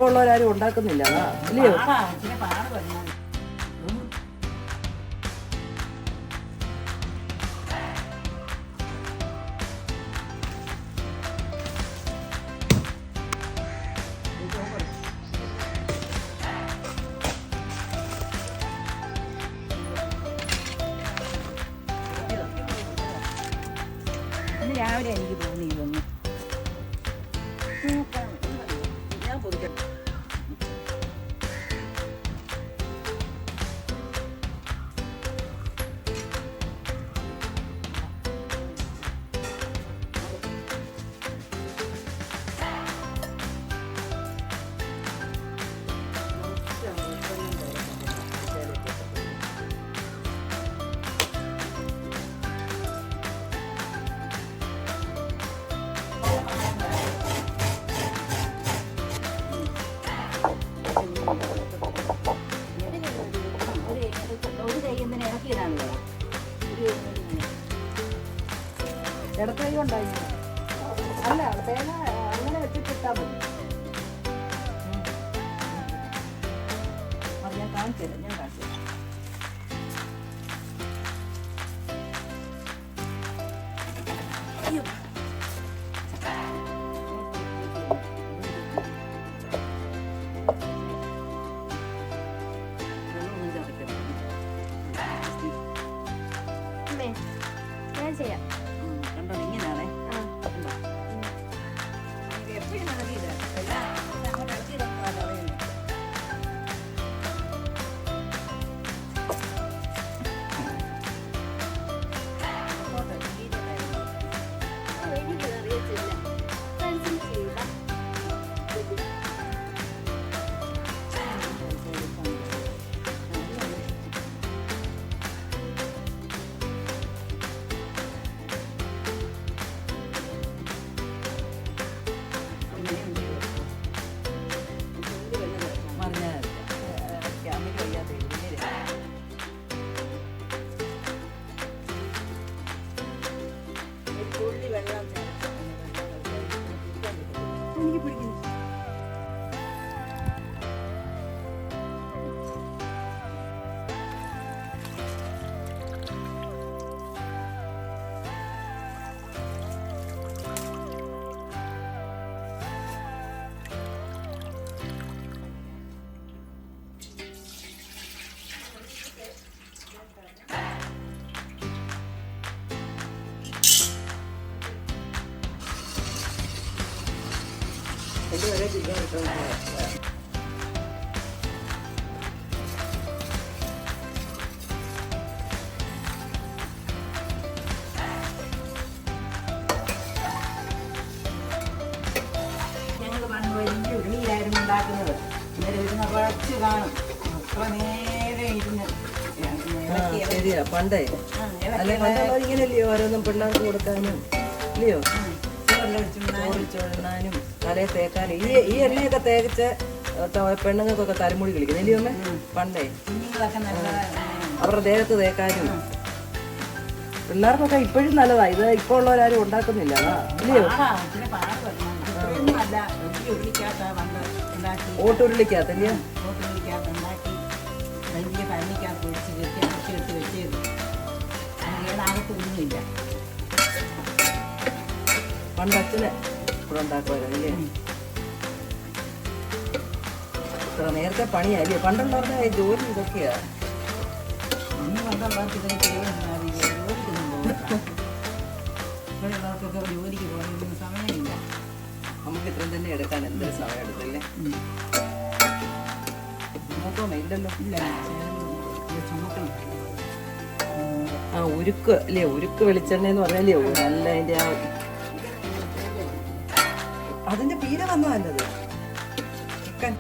ഉള്ളവരാരും ഉണ്ടാക്കുന്നില്ല ഇല്ലയോ? രാവിലെ എനിക്ക് തോന്നി ഇതൊന്നും ഞാൻ പൊതിക്കട്ടെ. ഇടത്തൈ ഉണ്ടായി അല്ല തേങ്ങ അങ്ങനെ വെച്ചിട്ടിട്ടാ മതി. ഞാൻ കാണിച്ചു തരാം. ഞാൻ ചെയ്യാം. കണ്ടോ ഇങ്ങനെയാണേ. എപ്പോഴും നടക്കില്ല. അങ്ങോട്ട് ഇറക്കിയിടുന്നതാണ്. എനിക്ക് പിടിക്കുന്നു. ഞങ്ങൾ പണ്ട് വലിയ ഉള്ളിയായിരുന്നു ഉണ്ടാക്കുന്നത്. ഇന്നലെ ഇരുന്ന് കുറച്ച് കാണും. അത്ര നേരെ ഇരുന്ന് ശരിയാ പണ്ടേ അല്ലെ ഇങ്ങനെയല്ലയോ ഓരോന്നും പിള്ളേർക്ക് കൊടുക്കാനും ഇല്ലയോ ചോറിച്ചുണ്ണാനും തലയെ തേക്കാനും ഈ എണ്ണയൊക്കെ തേച്ച് പെണ്ണുങ്ങൾക്കൊക്കെ തലമുടി കളിക്കുന്നു ഇല്ലയോ അമ്മേ പണ്ടേ കുഞ്ഞുങ്ങളൊക്കെ നല്ല അവരുടെ ദേഹത്ത് തേക്കാനും പിള്ളേർക്കൊക്കെ ഇപ്പോഴും നല്ലതാ. ഇത് ഇപ്പൊ ഉള്ളവരാരും ഉണ്ടാക്കുന്നില്ല ഇല്ലയോ? ഓട്ടുരുളിക്കകത്ത് ഇല്ലയോ? ഓട്ടുരുളിക്കകത്ത് ഉണ്ടാക്കി വലിയ കണ്ണിക്കകത്ത് ഒഴിച്ച് കെട്ടി അടച്ചിട്ട് വെച്ചത്. അതിനകത്ത് ഒന്നുമില്ല. പണ്ട് അച്ഛന് ഇവിടെ ഉണ്ടാക്കുമായിരുന്നു അല്ലേ? ഇത്ര നേരത്തെ പണിയല്ലേ പണ്ടുള്ളവരുടെ ജോലി ഇതൊക്കെയാ. അന്ന് പണ്ടുള്ളവർക്ക് ഇതൊക്കെ ചെയ്യുന്നുണ്ടാവില്ല. ജോലിക്കൊന്നും പോകില്ല. ഇവിടെയുള്ളവർക്കൊക്കെ ജോലിക്ക് പോകുന്ന സമയമില്ല. നമുക്ക് ഇത്രയും തന്നെ എടുക്കാൻ എന്തൊരു സമയം എടുത്തില്ലേ? നോക്കണോ ഇല്ലല്ലോ. ഇല്ല ചുമക്കണം. ആ ഉരുക്ക് അല്ലേ? ഉരുക്ക് വെളിച്ചെണ്ണ എന്ന് പറഞ്ഞാലേ നല്ല അതിന്റെ ആ അതിന്റെ പീര വന്നതല്ലത് ചിക്കൻ